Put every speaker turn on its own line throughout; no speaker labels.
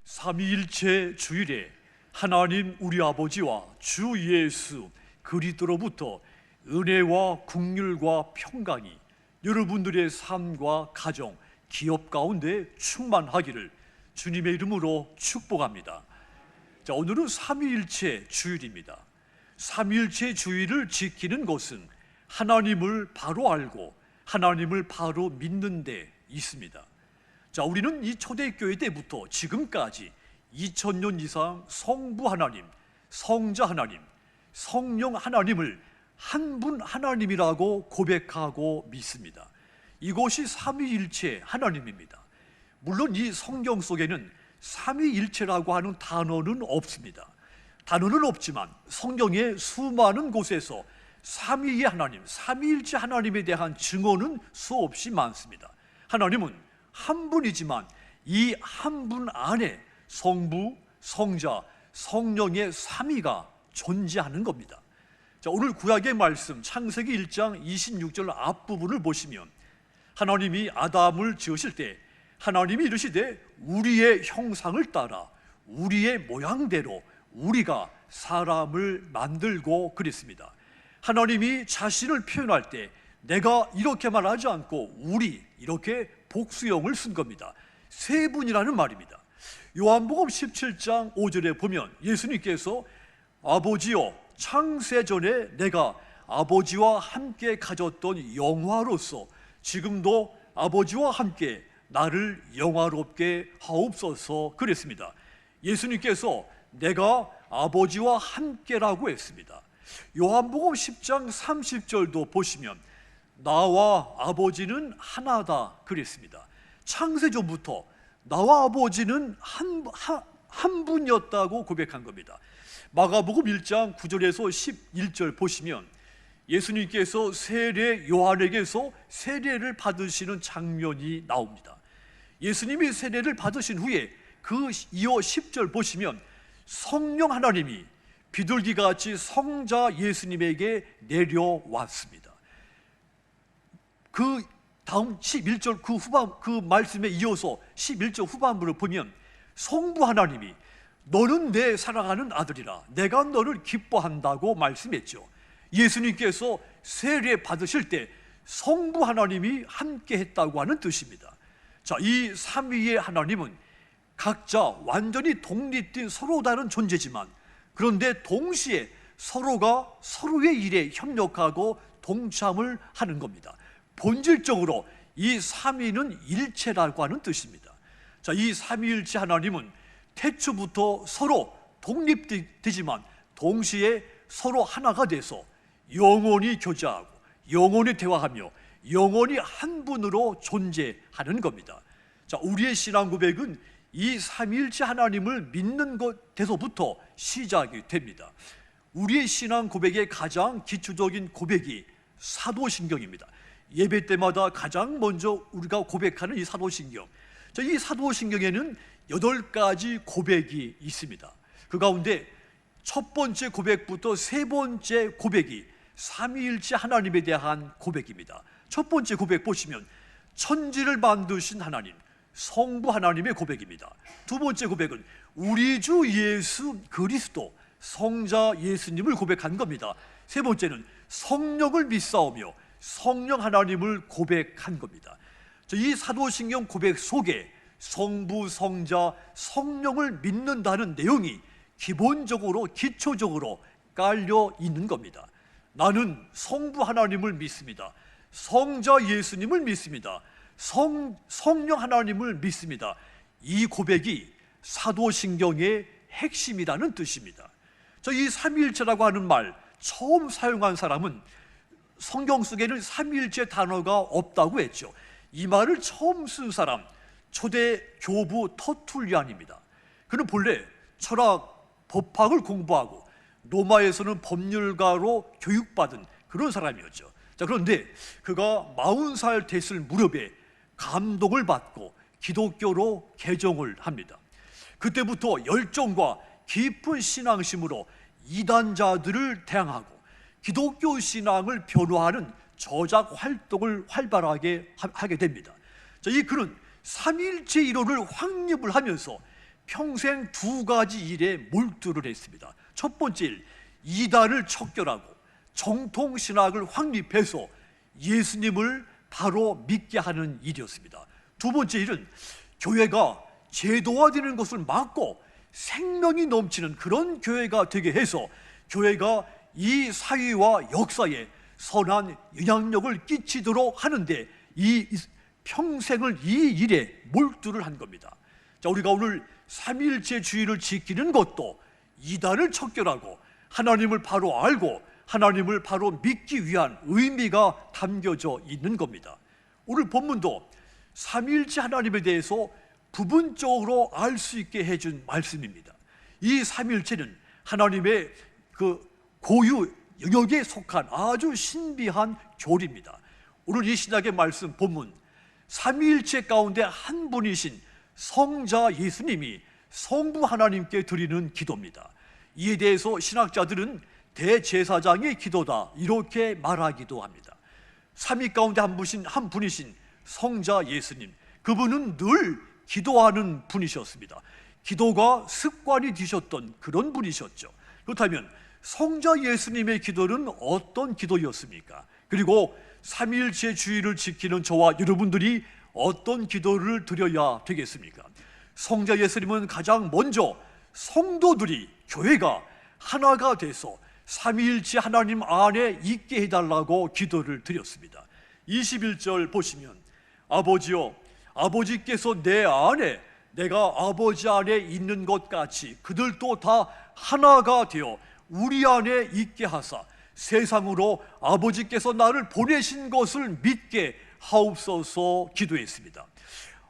삼위일체 주일에 하나님 우리 아버지와 주 예수 그리스도로부터 은혜와 긍휼과 평강이 여러분들의 삶과 가정, 기업 가운데 충만하기를 주님의 이름으로 축복합니다. 자, 오늘은 삼위일체 주일입니다. 삼위일체 주일을 지키는 것은 하나님을 바로 알고 하나님을 바로 믿는 데 있습니다. 자, 우리는 이 초대교회 때부터 지금까지 2000년 이상 성부 하나님, 성자 하나님, 성령 하나님을 한 분 하나님이라고 고백하고 믿습니다. 이것이 삼위일체 하나님입니다. 물론 이 성경 속에는 삼위일체라고 하는 단어는 없습니다. 단어는 없지만 성경의 수많은 곳에서 삼위의 하나님, 삼위일체 하나님에 대한 증언은 수없이 많습니다. 하나님은 한 분이지만 이 한 분 안에 성부, 성자, 성령의 삼위가 존재하는 겁니다. 자, 오늘 구약의 말씀 창세기 1장 26절 앞부분을 보시면 하나님이 아담을 지으실 때 하나님이 이르시되 우리의 형상을 따라 우리의 모양대로 우리가 사람을 만들고 그랬습니다. 하나님이 자신을 표현할 때 내가 이렇게 말하지 않고 우리 이렇게 복수형을 쓴 겁니다. 세 분이라는 말입니다. 요한복음 17장 5절에 보면 예수님께서 아버지여 창세전에 내가 아버지와 함께 가졌던 영화로서 지금도 아버지와 함께 나를 영화롭게 하옵소서 그랬습니다. 예수님께서 내가 아버지와 함께라고 했습니다. 요한복음 10장 30절도 보시면 나와 아버지는 하나다 그랬습니다. 창세전부터 나와 아버지는 한 분이었다고 고백한 겁니다. 마가복음 1장 9절에서 11절 보시면 예수님께서 세례 요한에게서 세례를 받으시는 장면이 나옵니다. 예수님이 세례를 받으신 후에 그 이어 10절 보시면 성령 하나님이 비둘기같이 성자 예수님에게 내려왔습니다. 그 다음 11절 그 말씀에 이어서 11절 후반부를 보면 성부 하나님이 너는 내 사랑하는 아들이라 내가 너를 기뻐한다고 말씀했죠. 예수님께서 세례 받으실 때 성부 하나님이 함께 했다고 하는 뜻입니다. 자, 이 삼위의 하나님은 각자 완전히 독립된 서로 다른 존재지만 그런데 동시에 서로가 서로의 일에 협력하고 동참을 하는 겁니다. 본질적으로 이 삼위는 일체라고 하는 뜻입니다. 자, 이 삼위일체 하나님은 태초부터 서로 독립되지만 동시에 서로 하나가 돼서 영원히 교제하고 영원히 대화하며 영원히 한 분으로 존재하는 겁니다. 자, 우리의 신앙 고백은 이 삼위일체 하나님을 믿는 것에서부터 시작이 됩니다. 우리의 신앙 고백의 가장 기초적인 고백이 사도신경입니다. 예배 때마다 가장 먼저 우리가 고백하는 이 사도신경. 자, 이 사도신경에는 8가지 고백이 있습니다. 그 가운데 첫 번째 고백부터 세 번째 고백이 삼위일체 하나님에 대한 고백입니다. 첫 번째 고백 보시면 천지를 만드신 하나님, 성부 하나님의 고백입니다. 두 번째 고백은 우리 주 예수 그리스도 성자 예수님을 고백한 겁니다. 세 번째는 성령을 믿사오며 성령 하나님을 고백한 겁니다. 이 사도신경 고백 속에 성부, 성자, 성령을 믿는다는 내용이 기본적으로 기초적으로 깔려 있는 겁니다. 나는 성부 하나님을 믿습니다. 성자 예수님을 믿습니다. 성령 하나님을 믿습니다. 이 고백이 사도신경의 핵심이라는 뜻입니다. 이 삼위일체라고 하는 말 처음 사용한 사람은 성경 속에는 삼위일체 단어가 없다고 했죠. 이 말을 처음 쓴 사람 초대 교부 터툴리안입니다. 그는 본래 철학, 법학을 공부하고 로마에서는 법률가로 교육받은 그런 사람이었죠. 자, 그런데 그가 40살 됐을 무렵에 감동을 받고 기독교로 개종을 합니다. 그때부터 열정과 깊은 신앙심으로 이단자들을 대항하고 기독교 신앙을 변호하는 저작 활동을 활발하게 하게 됩니다. 자, 이 그는 삼위일체 이론을 확립을 하면서 평생 두 가지 일에 몰두를 했습니다. 첫 번째 일, 이단을 척결하고 정통신학을 확립해서 예수님을 바로 믿게 하는 일이었습니다. 두 번째 일은 교회가 제도화되는 것을 막고 생명이 넘치는 그런 교회가 되게 해서 교회가 이 사회와 역사에 선한 영향력을 끼치도록 하는데 이 평생을 이 일에 몰두를 한 겁니다. 자, 우리가 오늘 삼위일체 주의를 지키는 것도 이단을 척결하고 하나님을 바로 알고 하나님을 바로 믿기 위한 의미가 담겨져 있는 겁니다. 오늘 본문도 삼위일체 하나님에 대해서 부분적으로 알 수 있게 해준 말씀입니다. 이 삼위일체는 하나님의 그 고유 영역에 속한 아주 신비한 교리입니다. 오늘 이 신약의 말씀 본문, 삼위일체 가운데 한 분이신 성자 예수님이 성부 하나님께 드리는 기도입니다. 이에 대해서 신학자들은 대제사장의 기도다 이렇게 말하기도 합니다. 삼위 가운데 한 분이신 성자 예수님, 그분은 늘 기도하는 분이셨습니다. 기도가 습관이 되셨던 그런 분이셨죠. 그렇다면 성자 예수님의 기도는 어떤 기도였습니까? 그리고 삼위일체 주의를 지키는 저와 여러분들이 어떤 기도를 드려야 되겠습니까? 성자 예수님은 가장 먼저 성도들이, 교회가 하나가 돼서 삼위일체 하나님 안에 있게 해달라고 기도를 드렸습니다. 21절 보시면, 아버지여, 아버지께서 내 안에 내가 아버지 안에 있는 것 같이 그들도 다 하나가 되어 우리 안에 있게 하사 세상으로 아버지께서 나를 보내신 것을 믿게 하옵소서 기도했습니다.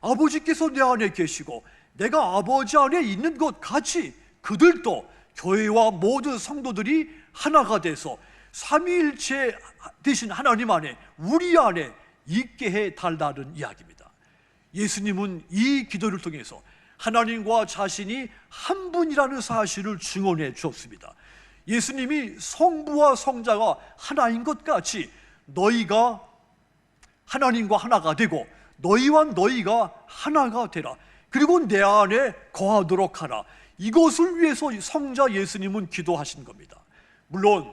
아버지께서 내 안에 계시고 내가 아버지 안에 있는 것 같이 그들도, 교회와 모든 성도들이 하나가 돼서 삼위일체 되신 하나님 안에, 우리 안에 있게 해달라는 이야기입니다. 예수님은 이 기도를 통해서 하나님과 자신이 한 분이라는 사실을 증언해 주었습니다. 예수님이 성부와 성자가 하나인 것 같이 너희가 하나님과 하나가 되고 너희와 너희가 하나가 되라, 그리고 내 안에 거하도록 하라, 이것을 위해서 성자 예수님은 기도하신 겁니다. 물론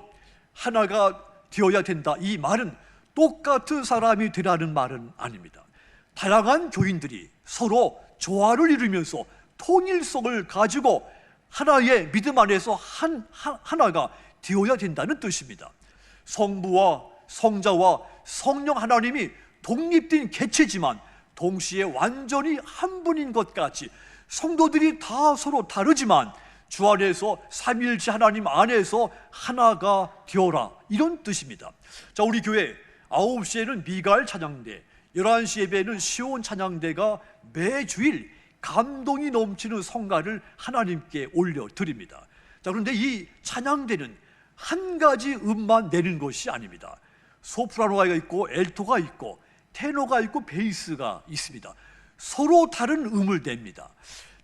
하나가 되어야 된다, 이 말은 똑같은 사람이 되라는 말은 아닙니다. 다양한 교인들이 서로 조화를 이루면서 통일성을 가지고 하나의 믿음 안에서 하나가 되어야 된다는 뜻입니다. 성부와 성자와 성령 하나님이 독립된 개체지만 동시에 완전히 한 분인 것 같이 성도들이 다 서로 다르지만 주 안에서 삼위일체 하나님 안에서 하나가 되어라, 이런 뜻입니다. 자, 우리 교회 9시에는 미가엘 찬양대, 11시 예배에는 시온 찬양대가 매주일 감동이 넘치는 성가를 하나님께 올려드립니다. 자, 그런데 이 찬양대는 한 가지 음만 내는 것이 아닙니다. 소프라노가 있고 엘토가 있고 테너가 있고 베이스가 있습니다. 서로 다른 음을 냅니다.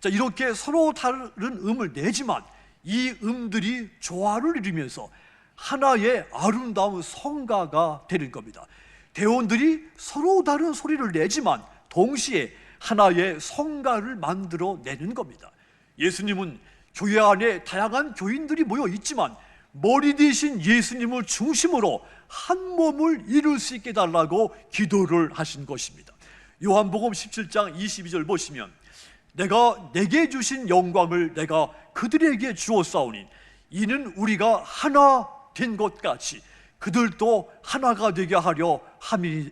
자, 이렇게 서로 다른 음을 내지만 이 음들이 조화를 이루면서 하나의 아름다운 성가가 되는 겁니다. 대원들이 서로 다른 소리를 내지만 동시에 하나의 성가를 만들어 내는 겁니다. 예수님은 교회 안에 다양한 교인들이 모여 있지만 머리 되신 예수님을 중심으로 한 몸을 이룰 수 있게 달라고 기도를 하신 것입니다. 요한복음 17장 22절 보시면, 내가 내게 주신 영광을 내가 그들에게 주었사오니 이는 우리가 하나 된 것 같이 그들도 하나가 되게 하려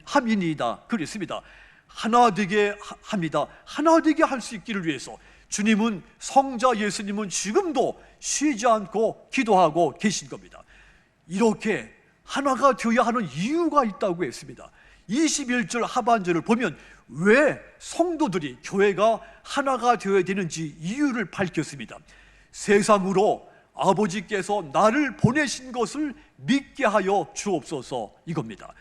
함이니이다 그랬습니다. 하나 되게 합니다. 하나 되게 할 수 있기를 위해서 주님은, 성자 예수님은 지금도 쉬지 않고 기도하고 계신 겁니다. 이렇게 하나가 되어야 하는 이유가 있다고 했습니다. 21절 하반절을 보면 왜 성도들이, 교회가 하나가 되어야 되는지 이유를 밝혔습니다. 세상으로 아버지께서 나를 보내신 것을 믿게 하여 주옵소서, 이겁니다.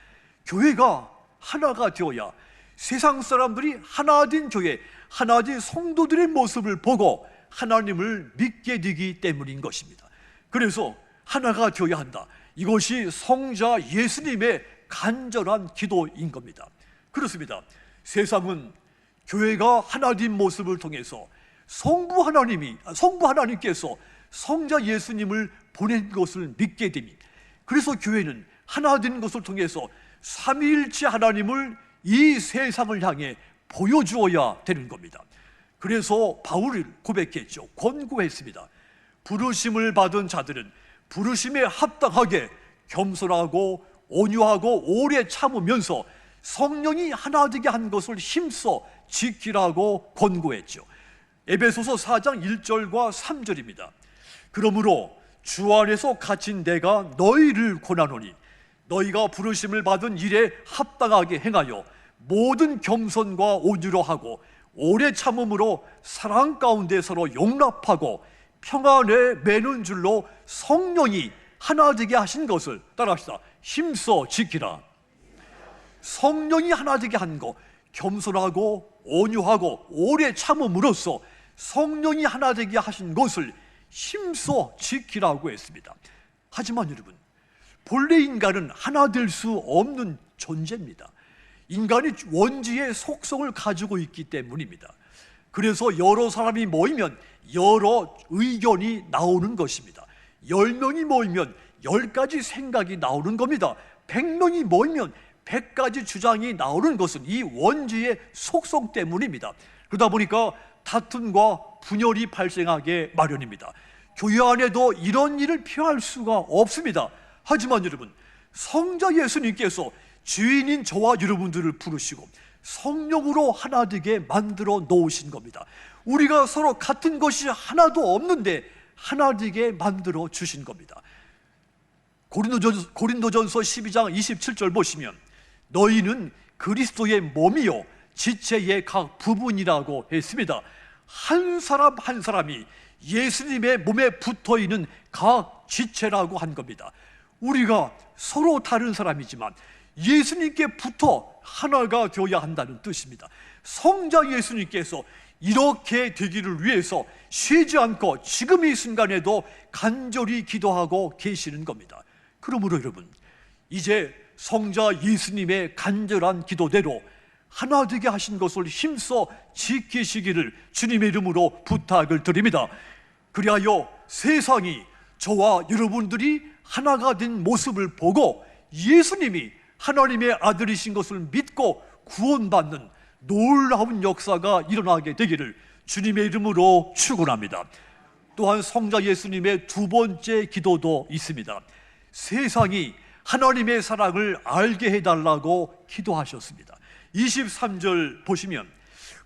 교회가 하나가 되어야 세상 사람들이 하나 된 교회, 하나 된 성도들의 모습을 보고 하나님을 믿게 되기 때문인 것입니다. 그래서 하나가 되어야 한다, 이것이 성자 예수님의 간절한 기도인 겁니다. 그렇습니다. 세상은 교회가 하나 된 모습을 통해서 성부 하나님께서 성자 예수님을 보낸 것을 믿게 되니, 그래서 교회는 하나 된 것을 통해서 삼위일체 하나님을 이 세상을 향해 보여주어야 되는 겁니다. 그래서 바울을 고백했죠. 권고했습니다. 부르심을 받은 자들은 부르심에 합당하게 겸손하고 온유하고 오래 참으면서 성령이 하나 되게 한 것을 힘써 지키라고 권고했죠. 에베소서 4장 1절과 3절입니다. 그러므로 주 안에서 갇힌 내가 너희를 권하노니 너희가 부르심을 받은 일에 합당하게 행하여 모든 겸손과 온유로 하고 오래 참음으로 사랑 가운데 서로 용납하고 평안에 매는 줄로 성령이 하나 되게 하신 것을, 따라합시다, 힘써 지키라. 성령이 하나 되게 한 것, 겸손하고 온유하고 오래 참음으로써 성령이 하나 되게 하신 것을 힘써 지키라고 했습니다. 하지만 여러분, 본래 인간은 하나 될 수 없는 존재입니다. 인간이 원지의 속성을 가지고 있기 때문입니다. 그래서 여러 사람이 모이면 여러 의견이 나오는 것입니다. 10명이 모이면 10가지 생각이 나오는 겁니다. 100명이 모이면 100가지 주장이 나오는 것은 이 원지의 속성 때문입니다. 그러다 보니까 다툼과 분열이 발생하게 마련입니다. 교회 안에도 이런 일을 피할 수가 없습니다. 하지만 여러분, 성자 예수님께서 주인인 저와 여러분들을 부르시고 성령으로 하나 되게 만들어 놓으신 겁니다. 우리가 서로 같은 것이 하나도 없는데 하나 되게 만들어 주신 겁니다. 고린도전서 12장 27절 보시면 너희는 그리스도의 몸이요 지체의 각 부분이라고 했습니다. 한 사람 한 사람이 예수님의 몸에 붙어있는 각 지체라고 한 겁니다. 우리가 서로 다른 사람이지만 예수님께 붙어 하나가 되어야 한다는 뜻입니다. 성자 예수님께서 이렇게 되기를 위해서 쉬지 않고 지금 이 순간에도 간절히 기도하고 계시는 겁니다. 그러므로 여러분, 이제 성자 예수님의 간절한 기도대로 하나 되게 하신 것을 힘써 지키시기를 주님의 이름으로 부탁을 드립니다. 그리하여 세상이 저와 여러분들이 하나가 된 모습을 보고 예수님이 하나님의 아들이신 것을 믿고 구원받는 놀라운 역사가 일어나게 되기를 주님의 이름으로 축원합니다. 또한 성자 예수님의 두 번째 기도도 있습니다. 세상이 하나님의 사랑을 알게 해달라고 기도하셨습니다. 23절 보시면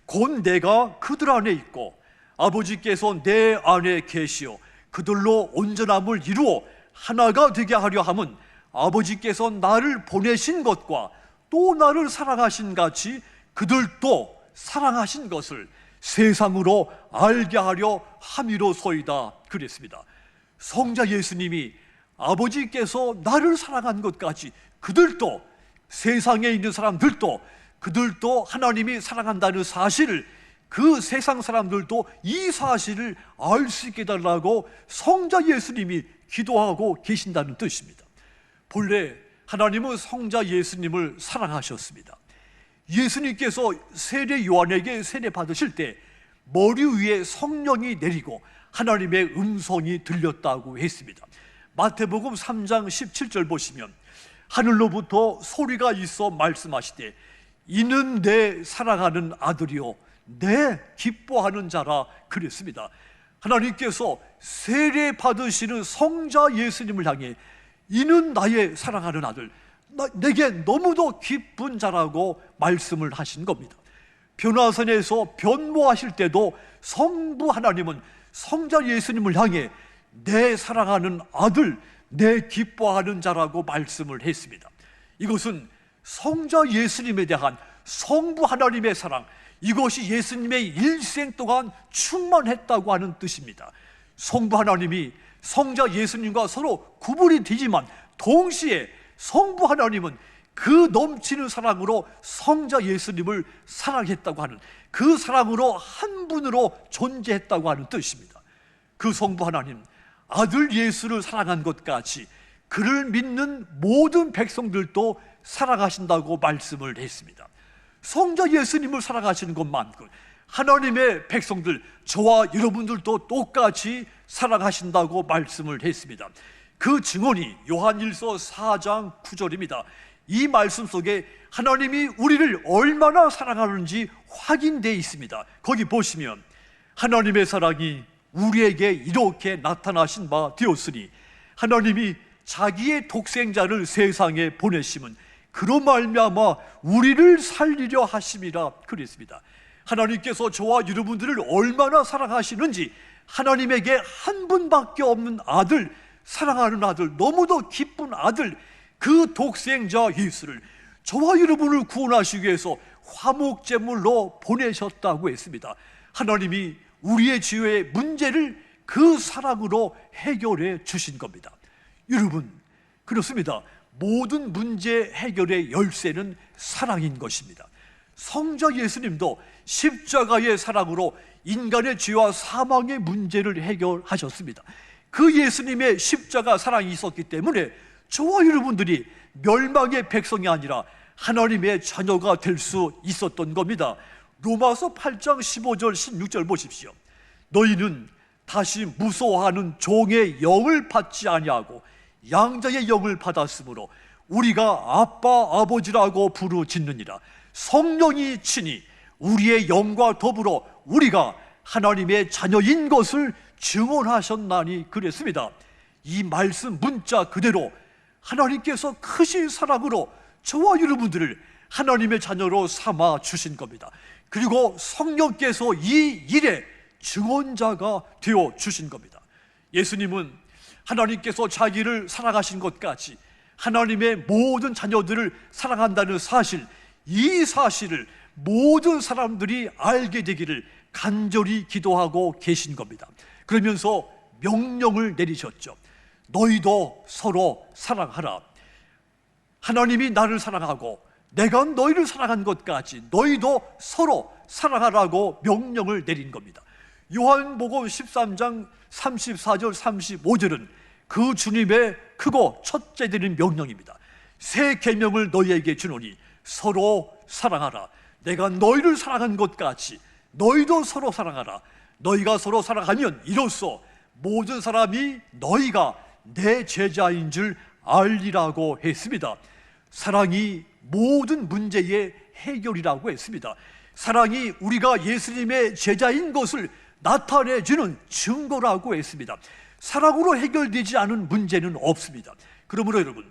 곧 내가 그들 안에 있고 아버지께서 내 안에 계시어 그들로 온전함을 이루어 하나가 되게 하려 함은 아버지께서 나를 보내신 것과 또 나를 사랑하신 같이 그들도 사랑하신 것을 세상으로 알게 하려 함이로소이다 그랬습니다. 성자 예수님이 아버지께서 나를 사랑한 것 같이 그들도, 세상에 있는 사람들도 그들도 하나님이 사랑한다는 사실을, 그 세상 사람들도 이 사실을 알 수 있게 해달라고 성자 예수님이 기도하고 계신다는 뜻입니다. 본래 하나님은 성자 예수님을 사랑하셨습니다. 예수님께서 세례 요한에게 세례 받으실 때 머리 위에 성령이 내리고 하나님의 음성이 들렸다고 했습니다. 마태복음 3장 17절 보시면 하늘로부터 소리가 있어 말씀하시되 이는 내 사랑하는 아들이요 내 기뻐하는 자라 그랬습니다. 하나님께서 세례 받으시는 성자 예수님을 향해 이는 나의 사랑하는 아들, 내게 너무도 기쁜 자라고 말씀을 하신 겁니다. 변화선에서 변모하실 때도 성부 하나님은 성자 예수님을 향해 내 사랑하는 아들, 내 기뻐하는 자라고 말씀을 했습니다. 이것은 성자 예수님에 대한 성부 하나님의 사랑, 이것이 예수님의 일생 동안 충만했다고 하는 뜻입니다. 성부 하나님이 성자 예수님과 서로 구분이 되지만 동시에 성부 하나님은 그 넘치는 사랑으로 성자 예수님을 사랑했다고 하는, 그 사랑으로 한 분으로 존재했다고 하는 뜻입니다. 그 성부 하나님, 아들 예수를 사랑한 것 같이 그를 믿는 모든 백성들도 사랑하신다고 말씀을 했습니다. 성자 예수님을 사랑하시는 것만큼 하나님의 백성들, 저와 여러분들도 똑같이 사랑하신다고 말씀을 했습니다. 그 증언이 요한일서 4장 9절입니다. 이 말씀 속에 하나님이 우리를 얼마나 사랑하는지 확인되어 있습니다. 거기 보시면 하나님의 사랑이 우리에게 이렇게 나타나신 바 되었으니 하나님이 자기의 독생자를 세상에 보내심은 그로 말미암아 우리를 살리려 하심이라 그랬습니다. 하나님께서 저와 여러분들을 얼마나 사랑하시는지, 하나님에게 한 분밖에 없는 아들, 사랑하는 아들, 너무도 기쁜 아들, 그 독생자 예수를 저와 여러분을 구원하시기 위해서 화목제물로 보내셨다고 했습니다. 하나님이 우리의 죄의 문제를 그 사랑으로 해결해 주신 겁니다. 여러분, 그렇습니다. 모든 문제 해결의 열쇠는 사랑인 것입니다. 성자 예수님도 십자가의 사랑으로 인간의 죄와 사망의 문제를 해결하셨습니다. 그 예수님의 십자가 사랑이 있었기 때문에 저와 여러분들이 멸망의 백성이 아니라 하나님의 자녀가 될 수 있었던 겁니다. 로마서 8장 15절 16절 보십시오. 너희는 다시 무서워하는 종의 영을 받지 아니하고 양자의 영을 받았으므로 우리가 아빠 아버지라고 부르짖느니라. 성령이 친히 우리의 영과 더불어 우리가 하나님의 자녀인 것을 증언하셨나니 그랬습니다. 이 말씀 문자 그대로 하나님께서 크신 사랑으로 저와 여러분들을 하나님의 자녀로 삼아 주신 겁니다. 그리고 성령께서 이 일의 증언자가 되어 주신 겁니다. 예수님은 하나님께서 자기를 사랑하신 것 같이 하나님의 모든 자녀들을 사랑한다는 사실, 이 사실을 모든 사람들이 알게 되기를 간절히 기도하고 계신 겁니다. 그러면서 명령을 내리셨죠. 너희도 서로 사랑하라. 하나님이 나를 사랑하고 내가 너희를 사랑한 것 같이 너희도 서로 사랑하라고 명령을 내린 겁니다. 요한복음 13장 34절 35절은 그 주님의 크고 첫째 드린 명령입니다. 새 계명을 너희에게 주노니 서로 사랑하라. 내가 너희를 사랑한 것 같이 너희도 서로 사랑하라. 너희가 서로 사랑하면 이로써 모든 사람이 너희가 내 제자인 줄 알리라고 했습니다. 사랑이 모든 문제의 해결이라고 했습니다. 사랑이 우리가 예수님의 제자인 것을 나타내주는 증거라고 했습니다. 사랑으로 해결되지 않은 문제는 없습니다. 그러므로 여러분,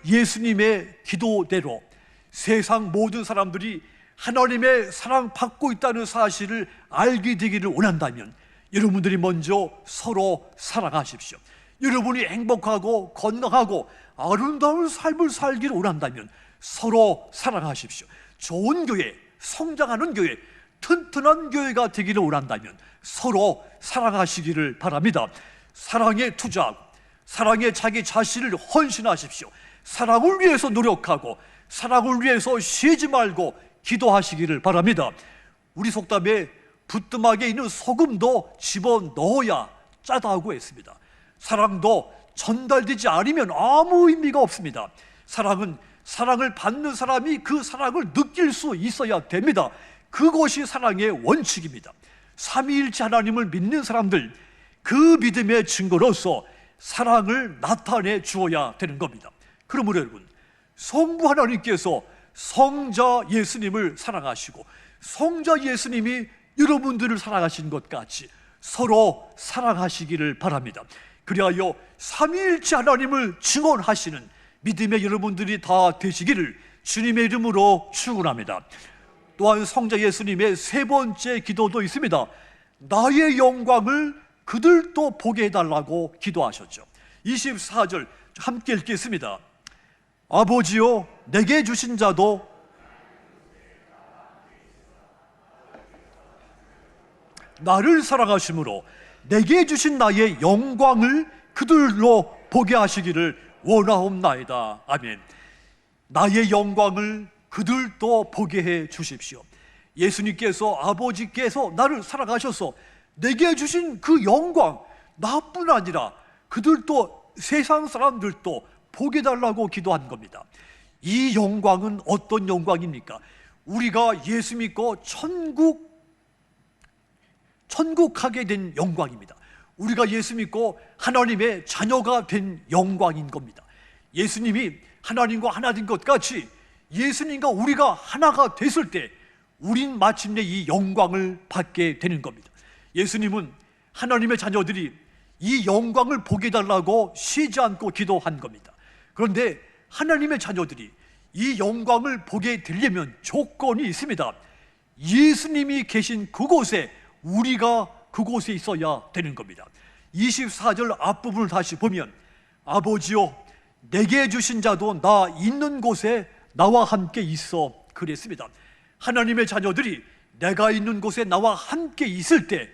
예수님의 기도대로 세상 모든 사람들이 하나님의 사랑받고 있다는 사실을 알게 되기를 원한다면 여러분들이 먼저 서로 사랑하십시오. 여러분이 행복하고 건강하고 아름다운 삶을 살기를 원한다면 서로 사랑하십시오. 좋은 교회, 성장하는 교회, 튼튼한 교회가 되기를 원한다면 서로 사랑하시기를 바랍니다. 사랑에 투자하고 사랑에 자기 자신을 헌신하십시오. 사랑을 위해서 노력하고 사랑을 위해서 쉬지 말고 기도하시기를 바랍니다. 우리 속담에 부뚜막에 있는 소금도 집어넣어야 짜다고 했습니다. 사랑도 전달되지 않으면 아무 의미가 없습니다. 사랑은 사랑을 받는 사람이 그 사랑을 느낄 수 있어야 됩니다. 그것이 사랑의 원칙입니다. 삼위일체 하나님을 믿는 사람들, 그 믿음의 증거로서 사랑을 나타내 주어야 되는 겁니다. 그러므로 여러분, 성부 하나님께서 성자 예수님을 사랑하시고 성자 예수님이 여러분들을 사랑하신 것 같이 서로 사랑하시기를 바랍니다. 그리하여 삼위일체 하나님을 증언하시는 믿음의 여러분들이 다 되시기를 주님의 이름으로 축원합니다. 또한 성자 예수님의 세 번째 기도도 있습니다. 나의 영광을 그들도 보게 해달라고 기도하셨죠. 24절 함께 읽겠습니다. 아버지여 내게 주신 자도 나를 사랑하심으로 내게 주신 나의 영광을 그들로 보게 하시기를 원하옵나이다. 아멘. 나의 영광을 그들도 보게 해 주십시오. 예수님께서 아버지께서 나를 사랑하셔서 내게 주신 그 영광, 나뿐 아니라 그들도 세상 사람들도 보게 달라고 기도한 겁니다. 이 영광은 어떤 영광입니까? 우리가 예수 믿고 천국하게 된 영광입니다. 우리가 예수 믿고 하나님의 자녀가 된 영광인 겁니다. 예수님이 하나님과 하나 된 것 같이 예수님과 우리가 하나가 됐을 때 우린 마침내 이 영광을 받게 되는 겁니다. 예수님은 하나님의 자녀들이 이 영광을 보게 달라고 쉬지 않고 기도한 겁니다. 그런데 하나님의 자녀들이 이 영광을 보게 되려면 조건이 있습니다. 예수님이 계신 그곳에 우리가 그곳에 있어야 되는 겁니다. 24절 앞부분을 다시 보면 아버지여 내게 주신 자도 나 있는 곳에 나와 함께 있어 그랬습니다. 하나님의 자녀들이 내가 있는 곳에 나와 함께 있을 때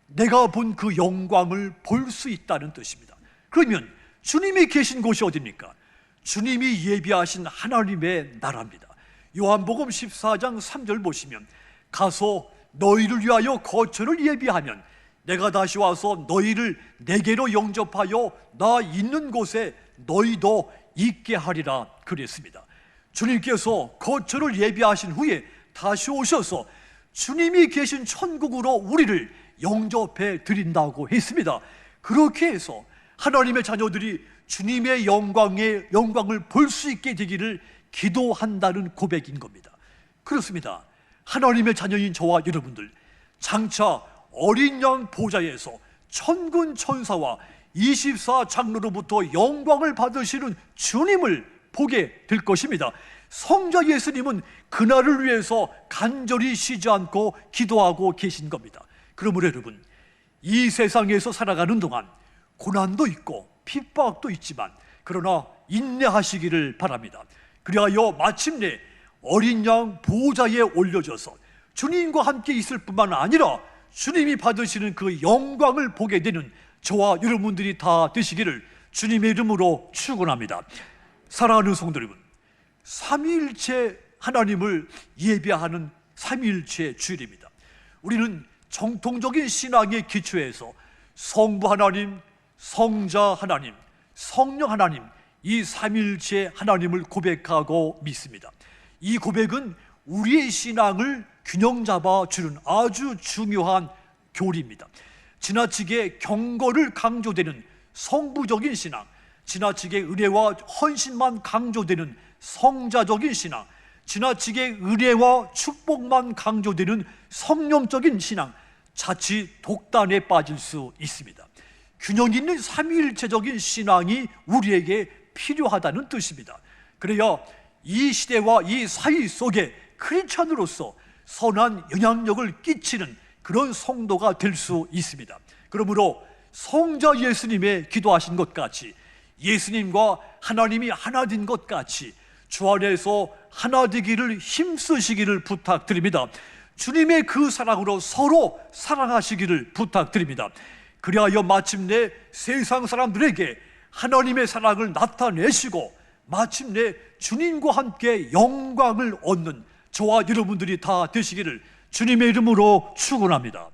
내가 본 그 영광을 볼 수 있다는 뜻입니다. 그러면 주님이 계신 곳이 어디입니까? 주님이 예비하신 하나님의 나라입니다. 요한복음 14장 3절 보시면 가서 너희를 위하여 거처를 예비하면 내가 다시 와서 너희를 내게로 영접하여 나 있는 곳에 너희도 있게 하리라 그랬습니다. 주님께서 거처를 예비하신 후에 다시 오셔서 주님이 계신 천국으로 우리를 영접해 드린다고 했습니다. 그렇게 해서 하나님의 자녀들이 주님의 영광을 볼 수 있게 되기를 기도한다는 고백인 겁니다. 그렇습니다. 하나님의 자녀인 저와 여러분들 장차 어린 양 보좌에서 천군 천사와 24장로로부터 영광을 받으시는 주님을 보게 될 것입니다. 성자 예수님은 그날을 위해서 간절히 쉬지 않고 기도하고 계신 겁니다. 그러므로 여러분 이 세상에서 살아가는 동안 고난도 있고 핍박도 있지만 그러나 인내하시기를 바랍니다. 그리하여 마침내 어린 양 보좌에 올려져서 주님과 함께 있을 뿐만 아니라 주님이 받으시는 그 영광을 보게 되는 저와 여러분들이 다 되시기를 주님의 이름으로 축원합니다. 사랑하는 성도 여러분, 삼위일체 하나님을 예배하는 삼위일체 주일입니다. 우리는 정통적인 신앙의 기초에서 성부 하나님, 성자 하나님, 성령 하나님 이 삼위일체 하나님을 고백하고 믿습니다. 이 고백은 우리의 신앙을 균형 잡아주는 아주 중요한 교리입니다. 지나치게 경거를 강조되는 성부적인 신앙, 지나치게 은혜와 헌신만 강조되는 성자적인 신앙, 지나치게 은혜와 축복만 강조되는 성령적인 신앙, 자칫 독단에 빠질 수 있습니다. 균형 있는 삼위일체적인 신앙이 우리에게 필요하다는 뜻입니다. 그래야 이 시대와 이 사회 속에 크리스찬으로서 선한 영향력을 끼치는 그런 성도가 될 수 있습니다. 그러므로 성자 예수님의 기도하신 것 같이 예수님과 하나님이 하나 된 것 같이 주 안에서 하나 되기를 힘쓰시기를 부탁드립니다. 주님의 그 사랑으로 서로 사랑하시기를 부탁드립니다. 그리하여 마침내 세상 사람들에게 하나님의 사랑을 나타내시고 마침내 주님과 함께 영광을 얻는 저와 여러분들이 다 되시기를 주님의 이름으로 축원합니다.